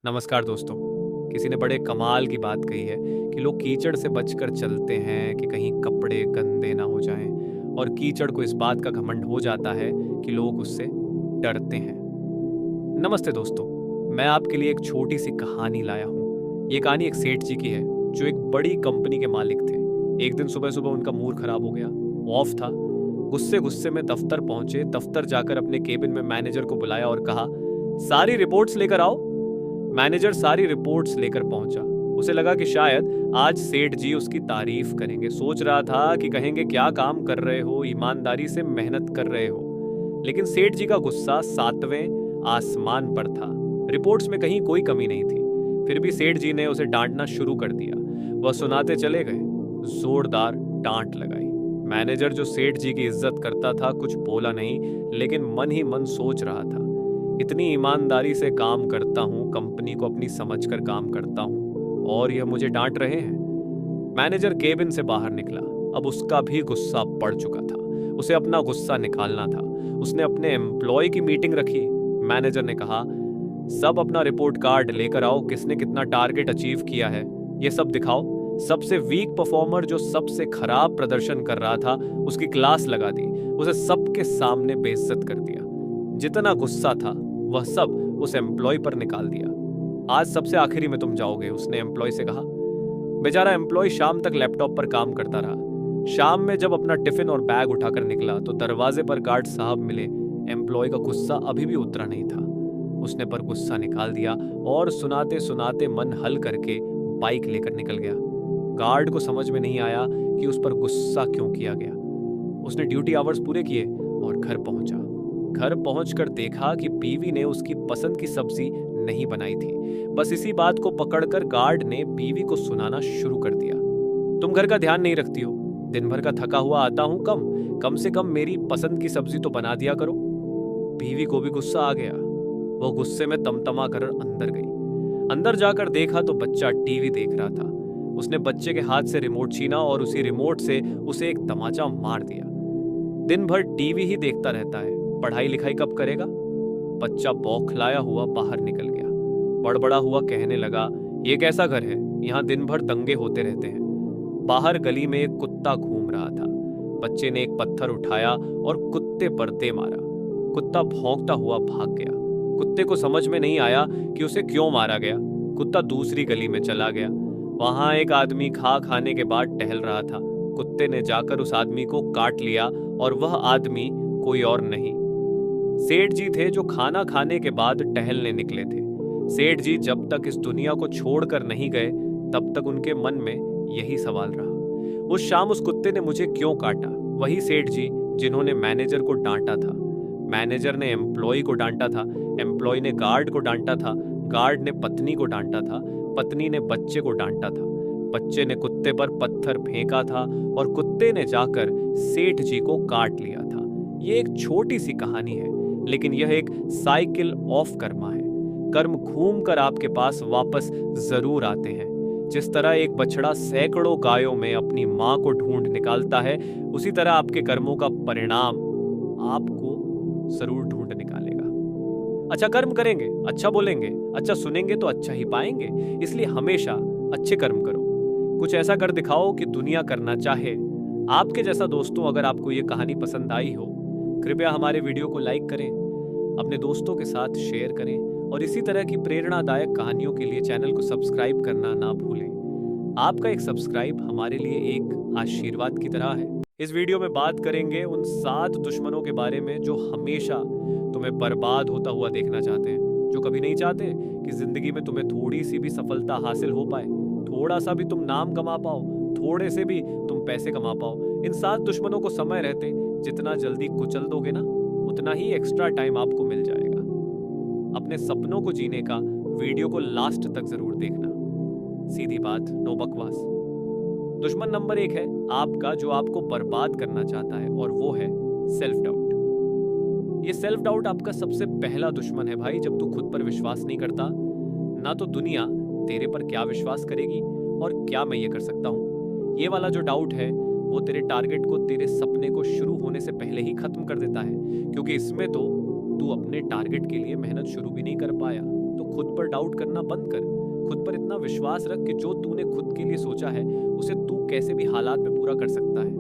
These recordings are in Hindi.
नमस्कार दोस्तों। किसी ने बड़े कमाल की बात कही है कि लोग कीचड़ से बचकर चलते हैं कि कहीं कपड़े गंदे ना हो जाएं, और कीचड़ को इस बात का घमंड हो जाता है कि लोग उससे डरते हैं। नमस्ते दोस्तों, मैं आपके लिए एक छोटी सी कहानी लाया हूँ। ये कहानी एक सेठ जी की है जो एक बड़ी कंपनी के मालिक थे। एक दिन सुबह सुबह उनका मूड खराब हो गया, ऑफ था। गुस्से गुस्से में दफ्तर पहुंचे। दफ्तर जाकर अपने केबिन में मैनेजर को बुलाया और कहा, सारी रिपोर्ट्स लेकर आओ। मैनेजर सारी रिपोर्ट्स लेकर पहुंचा। उसे लगा कि शायद आज सेठ जी उसकी तारीफ करेंगे। सोच रहा था कि कहेंगे, क्या काम कर रहे हो, ईमानदारी से मेहनत कर रहे हो। लेकिन सेठ जी का गुस्सा 7वें आसमान पर था। रिपोर्ट्स में कहीं कोई कमी नहीं थी। फिर भी सेठ जी ने उसे डांटना शुरू कर दिया। वह सुनाते चले गए, जोरदार डांट लगाई। मैनेजर जो सेठ जी की इज्जत करता था कुछ बोला नहीं, लेकिन मन ही मन सोच रहा था, इतनी ईमानदारी से काम करता हूँ, कंपनी को अपनी समझकर काम करता हूँ, और यह मुझे डांट रहे हैं। मैनेजर केबिन से बाहर निकला। अब उसका भी गुस्सा बढ़ चुका था। उसे अपना गुस्सा निकालना था। उसने अपने एम्प्लॉय की मीटिंग रखी। मैनेजर ने कहा, सब अपना रिपोर्ट कार्ड लेकर आओ। किसने कितना टारगेट अचीव किया है ये सब दिखाओ। सबसे वीक परफॉर्मर जो सबसे खराब प्रदर्शन कर रहा था उसकी क्लास लगा दी। उसे सबके सामने बेइज्जत कर दिया। जितना गुस्सा था वह सब उस एम्प्लॉय पर निकाल दिया। आज सबसे आखिरी में तुम जाओगे, उसने एम्प्लॉय से कहा। बेचारा एम्प्लॉय शाम तक लैपटॉप पर काम करता रहा। शाम में जब अपना टिफिन और बैग उठाकर निकला तो दरवाजे पर गार्ड साहब मिले। एम्प्लॉय का गुस्सा अभी भी उतरा नहीं था। उसने पर गुस्सा निकाल दिया और सुनाते सुनाते मन हल करके बाइक लेकर निकल गया। गार्ड को समझ में नहीं आया कि उस पर गुस्सा क्यों किया गया। उसने ड्यूटी आवर्स पूरे किए और घर पहुंचा। घर पहुंचकर देखा कि बीवी ने उसकी पसंद की सब्जी नहीं बनाई थी। बस इसी बात को पकड़कर गार्ड ने बीवी को सुनाना शुरू कर दिया, तुम घर का ध्यान नहीं रखती हो, दिन भर का थका हुआ आता हूं, कम से कम मेरी पसंद की सब्जी तो बना दिया करो। बीवी को भी गुस्सा आ गया। वो गुस्से में तमतमा कर अंदर गई। अंदर जाकर देखा तो बच्चा टीवी देख रहा था। उसने बच्चे के हाथ से रिमोट छीना और उसी रिमोट से उसे एक तमाचा मार दिया। दिन भर टीवी ही देखता रहता है, पढ़ाई लिखाई कब करेगा। बच्चा बौखलाया हुआ बाहर निकल गया। बड़बड़ा हुआ कहने लगा, ये कैसा घर है, यहाँ दिन भर दंगे होते रहते हैं। बाहर गली में एक कुत्ता घूम रहा था। बच्चे ने एक पत्थर उठाया और कुत्ते पर दे मारा। कुत्ता भौंकता हुआ भाग गया। कुत्ते को समझ में नहीं आया कि उसे क्यों मारा गया। कुत्ता दूसरी गली में चला गया। वहां एक आदमी खाने के बाद टहल रहा था। कुत्ते ने जाकर उस आदमी को काट लिया, और वह आदमी कोई और नहीं, सेठ जी थे जो खाना खाने के बाद टहलने निकले थे। सेठ जी जब तक इस दुनिया को छोड़कर नहीं गए तब तक उनके मन में यही सवाल रहा, उस शाम उस कुत्ते ने मुझे क्यों काटा। वही सेठ जी जिन्होंने मैनेजर को डांटा था, मैनेजर ने एम्प्लॉय को डांटा था, एम्प्लॉय ने गार्ड को डांटा था, गार्ड ने पत्नी को डांटा था, पत्नी ने बच्चे को डांटा था, बच्चे ने कुत्ते पर पत्थर फेंका था, और कुत्ते ने जाकर सेठ जी को काट लिया था। ये एक छोटी सी कहानी है, लेकिन यह एक साइकिल ऑफ कर्मा है। कर्म घूमकर आपके पास वापस जरूर आते हैं। जिस तरह एक बछड़ा सैकड़ों गायों में अपनी मां को ढूंढ निकालता है, उसी तरह आपके कर्मों का परिणाम आपको जरूर ढूंढ निकालेगा। अच्छा कर्म करेंगे, अच्छा बोलेंगे, अच्छा सुनेंगे तो अच्छा ही पाएंगे। इसलिए हमेशा अच्छे कर्म करो। कुछ ऐसा कर दिखाओ कि दुनिया करना चाहे। आपके जैसा दोस्तों, अगर आपको ये कहानी पसंद आई हो, कृपया हमारे वीडियो को लाइक करें, अपने दोस्तों के साथ शेयर करें, और इसी तरह की प्रेरणादायक कहानियों के लिए चैनल को सब्सक्राइब करना ना भूलें। आपका एक सब्सक्राइब हमारे लिए एक आशीर्वाद की तरह है। इस वीडियो में बात करेंगे उन 7 दुश्मनों के बारे में जो हमेशा तुम्हें बर्बाद होता हुआ देखना चाहते हैं, जो कभी नहीं चाहते कि जिंदगी में तुम्हें थोड़ी सी भी सफलता हासिल हो पाए, थोड़ा सा भी तुम नाम कमा पाओ, थोड़े से भी तुम पैसे कमा पाओ। इन 7 दुश्मनों को समय रहते जितना जल्दी कुचल दोगे ना, उतना ही एक्स्ट्रा टाइम आपको मिल जाएगा। अपने सपनों को जीने का वीडियो को लास्ट तक जरूर देखना। सीधी बात, नो बकवास। दुश्मन नंबर 1 है आपका, जो आपको बर्बाद करना चाहता है, और वो है सेल्फ डाउट। ये सेल्फ डाउट आपका सबसे पहला दुश्मन है भाई। जब तू खुद पर विश्वास नहीं करता, ना तो दुनिया तेरे पर क्या विश्वास करेगी, और क्या मैं ये कर सकता हूँ। ये वाला जो डाउट है वो तेरे टारगेट को, तेरे सपने को शुरू होने से पहले ही खत्म कर देता है, क्योंकि इसमें तो तू अपने टारगेट के लिए मेहनत शुरू भी नहीं कर पाया। तो तो खुद पर डाउट करना बंद कर। खुद पर इतना विश्वास रख कि जो तूने खुद के लिए सोचा है उसे तू कैसे भी हालात में पूरा कर सकता है।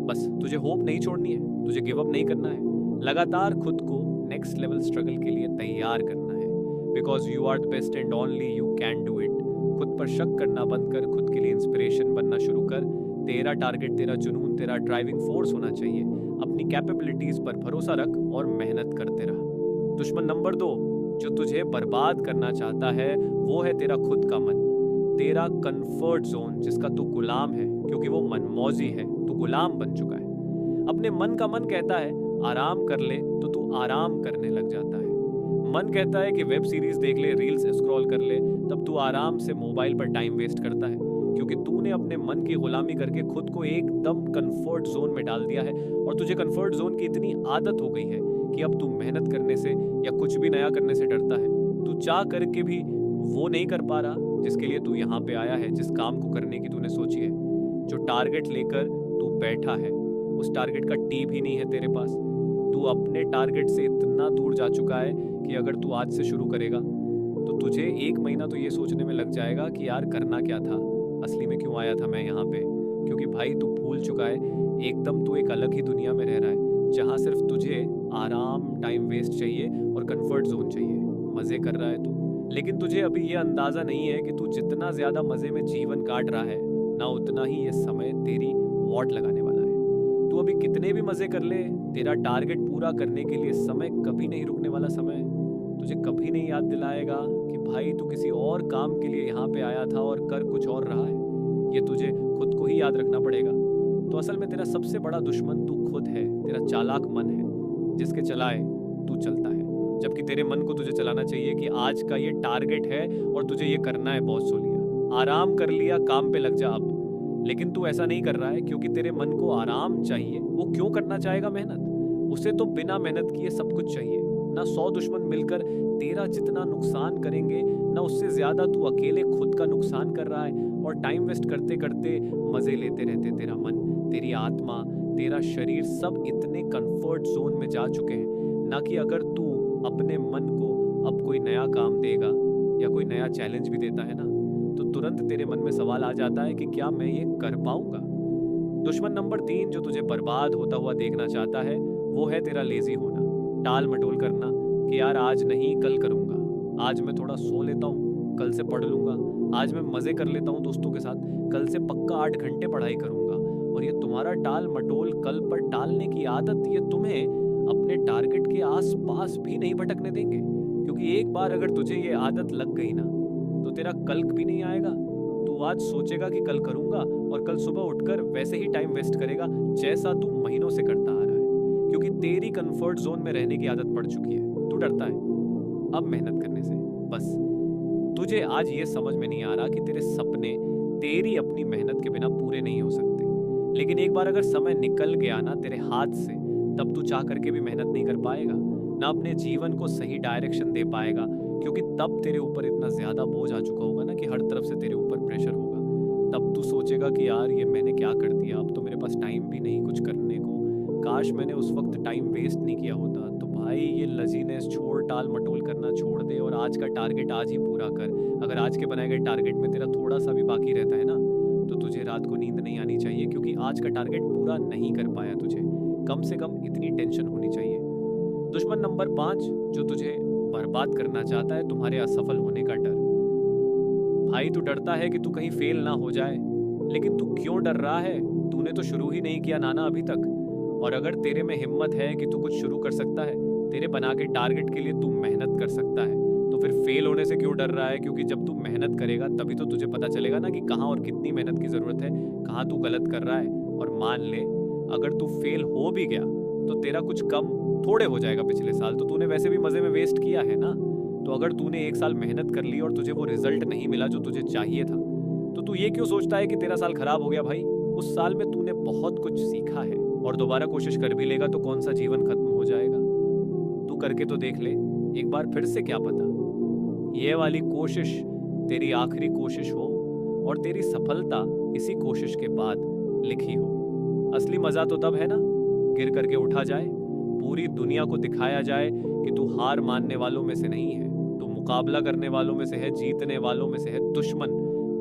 बस तुझे होप नहीं छोड़नी है, तुझे गिव अप नहीं करना है। लगातार खुद को नेक्स्ट लेवल स्ट्रगल के लिए तैयार करना है। Because you are the best and only you can do it. खुद पर शक करना बंद कर, खुद के लिए इंस्पिरेशन बनना शुरू कर। तेरा टारगेट, तेरा जुनून, तेरा ड्राइविंग फोर्स होना चाहिए। अपनी कैपेबिलिटीज पर भरोसा रख और मेहनत करते रह। दुश्मन नंबर 2 जो तुझे बर्बाद करना चाहता है वो है तेरा खुद का मन, तेरा कंफर्ट जोन जिसका तू गुलाम है। क्योंकि वो मनमौजी है, तू गुलाम बन चुका है। अपने मन का मन कहता है आराम कर ले तो तू आराम करने लग जाता है। मन कहता है कि वेब सीरीज देख ले, रील्स स्क्रॉल कर ले, तब तू आराम से मोबाइल पर टाइम वेस्ट करता है। क्योंकि तूने अपने मन की गुलामी करके खुद को एकदम कंफर्ट जोन में डाल दिया है और तुझे कंफर्ट जोन की इतनी आदत हो गई है कि अब तू मेहनत करने से या कुछ भी नया करने से डरता है। तू चाह करके भी वो नहीं कर पा रहा जिसके लिए तू यहाँ पे आया है, जिस काम को करने की तूने सोची है। जो टारगेट लेकर तू बैठा है उस टारगेट का टी भी नहीं है तेरे पास। तू अपने टारगेट से इतना दूर जा चुका है कि अगर तू आज से शुरू करेगा तो तुझे 1 महीना तो ये सोचने में लग जाएगा कि यार करना क्या था, असली में क्यों आया था मैं यहाँ पे। क्योंकि भाई तू भूल चुका है, एकदम तू एक अलग ही दुनिया में रह रहा है जहाँ सिर्फ तुझे आराम, टाइम वेस्ट चाहिए और कंफर्ट जोन चाहिए। मज़े कर रहा है तू, लेकिन तुझे अभी ये अंदाज़ा नहीं है कि तू जितना ज़्यादा मज़े में जीवन काट रहा है ना उतना ही ये समय तेरी वॉट लगाने वाला है। तू अभी कितने भी मज़े कर ले, तेरा टारगेट पूरा करने के लिए समय कभी नहीं रुकने वाला। समय तुझे कभी नहीं याद दिलाएगा कि भाई तू किसी और काम के लिए यहाँ पे आया था और कर कुछ और रहा है। ये तुझे खुद को ही याद रखना पड़ेगा। तो असल में तेरा सबसे बड़ा दुश्मन तू खुद है, तेरा चालाक मन है जिसके चलाए तू चलता है। जबकि तेरे मन को तुझे चलाना चाहिए कि आज का ये टारगेट है और तुझे ये करना है। बहुत सो लिया, आराम कर लिया, काम पे लग जा अब। लेकिन तू ऐसा नहीं कर रहा है क्योंकि तेरे मन को आराम चाहिए। वो क्यों करना चाहेगा मेहनत? उसे तो बिना मेहनत किए सब कुछ चाहिए। ना 100 दुश्मन मिलकर तेरा जितना नुकसान करेंगे, ना उससे ज्यादा तू अकेले खुद का नुकसान कर रहा है। और टाइम वेस्ट करते करते मजे लेते रहते तेरा मन, तेरी आत्मा, तेरा शरीर सब इतने कंफर्ट जोन में जा चुके हैं ना कि अगर तू अपने मन को अब कोई नया काम देगा या कोई नया चैलेंज भी देता है ना तो तुरंत तेरे मन में सवाल आ जाता है कि क्या मैं ये कर पाऊंगा। दुश्मन नंबर 3 जो तुझे बर्बाद होता हुआ देखना चाहता है वो है तेरा लेजी होना, टाल मटोल करना कि यार आज नहीं कल करूंगा, आज मैं थोड़ा सो लेता हूँ, कल से पढ़ लूंगा, आज मैं मजे कर लेता हूँ दोस्तों के साथ, कल से पक्का 8 घंटे पढ़ाई करूंगा। और ये तुम्हारा टाल मटोल, कल पर टालने की आदत, ये तुम्हें अपने टारगेट के आसपास भी नहीं भटकने देंगे। क्योंकि एक बार अगर तुझे ये आदत लग गई ना तो तेरा कल भी नहीं आएगा। तू आज सोचेगा कि कल करूंगा और कल सुबह उठकर वैसे ही टाइम वेस्ट करेगा जैसा तू महीनों से करता आ रहा है। क्योंकि तेरी कंफर्ट जोन में रहने की आदत पड़ चुकी है, तू डरता है अब मेहनत करने से। बस तुझे आज ये समझ में नहीं आ रहा कि तेरे सपने तेरी अपनी मेहनत के बिना पूरे नहीं हो सकते। लेकिन एक बार अगर समय निकल गया ना तेरे हाथ से, तब तू चाह करके भी मेहनत नहीं कर पाएगा, ना अपने जीवन को सही डायरेक्शन दे पाएगा। क्योंकि तब तेरे ऊपर इतना ज्यादा बोझ आ चुका होगा ना कि हर तरफ से तेरे ऊपर प्रेशर होगा। तब तू सोचेगा कि यार ये मैंने क्या कर दिया, अब तो मेरे पास टाइम भी नहीं कुछ करने को, काश मैंने उस वक्त टाइम वेस्ट नहीं किया होता। तो भाई ये लजीनेस छोड़, टाल मटोल करना छोड़ दे और आज का टारगेट आज ही पूरा कर। अगर आज के बनाए गए टारगेट में तेरा थोड़ा सा भी बाकी रहता है ना तो तुझे रात को नींद नहीं आनी चाहिए, क्योंकि आज का टारगेट पूरा नहीं कर पाया तुझे, कम से कम इतनी टेंशन होनी चाहिए। दुश्मन नंबर 5 जो तुझे बर्बाद करना चाहता है, तुम्हारे असफल होने का डर। भाई तू डरता है कि तू कहीं फेल ना हो जाए, लेकिन तू क्यों डर रहा है? तूने तो शुरू ही नहीं किया नाना अभी तक। और अगर तेरे में हिम्मत है कि तू कुछ शुरू कर सकता है, तेरे बना के टारगेट के लिए तू मेहनत कर सकता है, तो फिर फेल होने से क्यों डर रहा है? क्योंकि जब तू मेहनत करेगा तभी तो तुझे पता चलेगा ना कि कहाँ और कितनी मेहनत की जरूरत है, कहाँ तू गलत कर रहा है। और मान ले अगर तू फेल हो भी गया तो तेरा कुछ कम थोड़े हो जाएगा। पिछले साल तो तूने वैसे भी मजे में वेस्ट किया है ना। तो अगर तूने 1 साल मेहनत कर ली और तुझे वो रिजल्ट नहीं मिला जो तुझे चाहिए था, तो तू ये क्यों सोचता है कि तेरा साल खराब हो गया? भाई उस साल में तूने बहुत कुछ सीखा है और दोबारा कोशिश कर भी लेगा तो कौन सा जीवन खत्म हो जाएगा? तू करके तो देख ले एक बार फिर से, क्या पता ये वाली कोशिश तेरी आखिरी कोशिश हो और तेरी सफलता इसी कोशिश के बाद लिखी हो। असली मजा तो तब है ना गिर करके उठा जाए, पूरी दुनिया को दिखाया जाए कि तू हार मानने वालों में से नहीं है, तू मुकाबला करने वालों में से है, जीतने वालों में से है। दुश्मन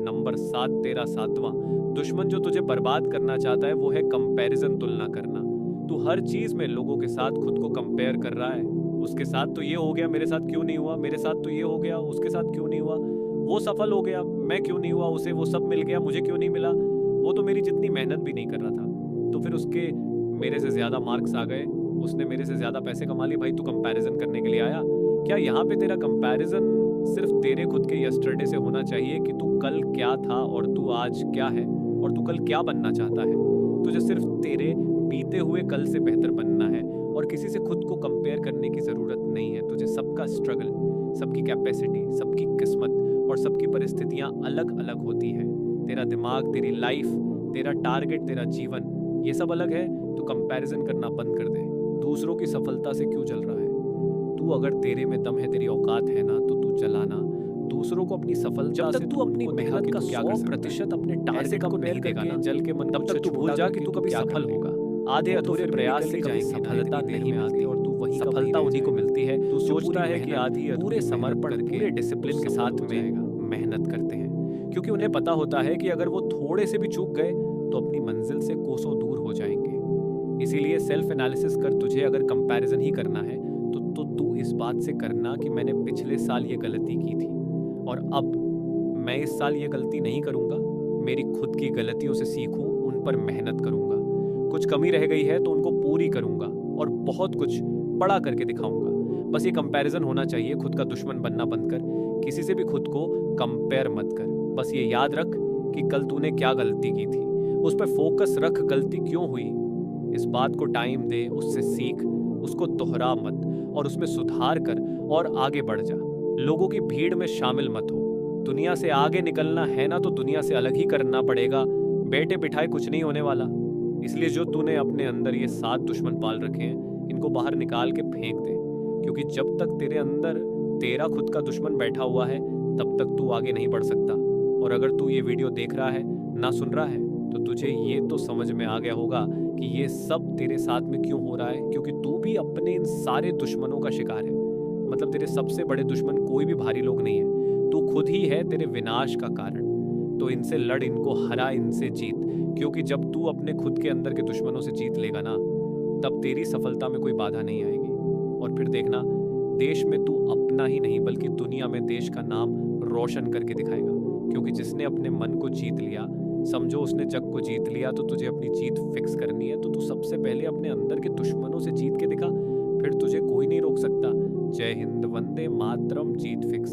नंबर 7 तेरा 7वां दुश्मन जो तुझे बर्बाद करना चाहता है वो है कंपैरिजन, तुलना करना। तू हर चीज में लोगों के साथ खुद को कंपेयर कर रहा है। उसके साथ तो ये हो गया, मेरे साथ क्यों नहीं हुआ, मेरे साथ तो ये हो गया, उसके साथ क्यों नहीं हुआ, वो सफल हो गया, मैं क्यों नहीं हुआ, उसे वो सब मिल गया, मुझे क्यों नहीं मिला, वो तो मेरी जितनी मेहनत भी नहीं कर रहा था, तो फिर उसके मेरे से ज्यादा मार्क्स आ गए, उसने मेरे से ज्यादा पैसे कमा लिए। भाई तू कंपैरिजन करने के लिए आया क्या? यहाँ पे तेरा कंपैरिजन सिर्फ तेरे खुद के यस्टरडे से होना चाहिए कि तू कल क्या था और तू आज क्या है और तू कल क्या बनना चाहता है। तुझे सिर्फ तेरे बीते हुए कल से बेहतर बनना है और किसी से खुद को कंपेयर करने की ज़रूरत नहीं है। तुझे सबका स्ट्रगल, सबकी कैपेसिटी, सबकी किस्मत और सबकी परिस्थितियाँ अलग अलग होती है। तेरा दिमाग, तेरी लाइफ, तेरा टारगेट, तेरा जीवन, ये सब अलग है। तो कंपैरिजन करना बंद कर दे। दूसरों की सफलता से क्यों जल रहा है? तू अगर तेरे में दम है, तेरी औकात है ना, तो तू चलाना। दूसरों को अपनी सफलता से तू अपनी मेहनत का 100% अपने टारगेट को नहीं देगा ना, जल के मन तब तक तू भूल जा कि तू कभी सफल होगा। आधे अधूरे प्रयास से कभी सफलता नहीं मिलती और तू वही सफलता उन्हीं को मिलती है। तू सोचता है कि आधी पूरे समर्पण, पूरे डिसिप्लिन के साथ में मेहनत करते हैं, क्योंकि उन्हें पता होता है कि अगर वो थोड़े से भी चूक गए तो अपनी मंजिल से कोसों दूर हो जाएंगे। इसीलिए सेल्फ एनालिसिस कर। तुझे अगर कंपैरिजन ही करना है तो तू इस बात से करना कि मैंने पिछले साल ये गलती की थी और अब मैं इस साल ये गलती नहीं करूंगा। मेरी खुद की गलतियों से सीखूं, उन पर मेहनत करूंगा। कुछ कमी रह गई है तो उनको पूरी करूंगा और बहुत कुछ बड़ा करके दिखाऊंगा। बस ये कंपैरिजन होना चाहिए। खुद का दुश्मन बनना बंद कर। किसी से भी खुद को कंपेयर मत कर। बस ये याद रख कि कल तूने क्या गलती की थी, उस पर फोकस रख। गलती क्यों हुई, इस बात को टाइम दे, उससे सीख, उसको दोहरा मत और उसमें सुधार कर और आगे बढ़ जा। लोगों की भीड़ में शामिल मत हो। दुनिया से आगे निकलना है ना तो दुनिया से अलग ही करना पड़ेगा। बैठे बिठाए कुछ नहीं होने वाला। इसलिए जो तूने अपने अंदर ये 7 दुश्मन पाल रखे हैं, इनको बाहर निकाल के फेंक दे, क्योंकि जब तक तेरे अंदर तेरा खुद का दुश्मन बैठा हुआ है तब तक तू आगे नहीं बढ़ सकता। और अगर तू ये वीडियो देख रहा है, ना सुन रहा है, तो तुझे ये तो समझ में आ गया होगा कि ये सब तेरे साथ में क्यों हो रहा है, क्योंकि तू भी अपने इन सारे दुश्मनों का शिकार है। मतलब तेरे सबसे बड़े दुश्मन कोई भी भारी लोग नहीं है, तू खुद ही है तेरे विनाश का कारण। तो इनसे लड़, इनको हरा, इनसे जीत, क्योंकि जब तू अपने खुद के अंदर के दुश्मनों से जीत लेगा ना, तब तेरी सफलता में कोई बाधा नहीं आएगी। और फिर देखना, देश में तू अपना ही नहीं बल्कि दुनिया में देश का नाम रोशन करके दिखाएगा। क्योंकि जिसने अपने मन को जीत लिया, समझो उसने जग को जीत लिया। तो तुझे अपनी जीत फिक्स करनी है, तो तू सबसे पहले अपने अंदर के दुश्मनों से जीत के दिखा, फिर तुझे कोई नहीं रोक सकता। जय हिंद, वंदे मातरम, जीत फिक्स।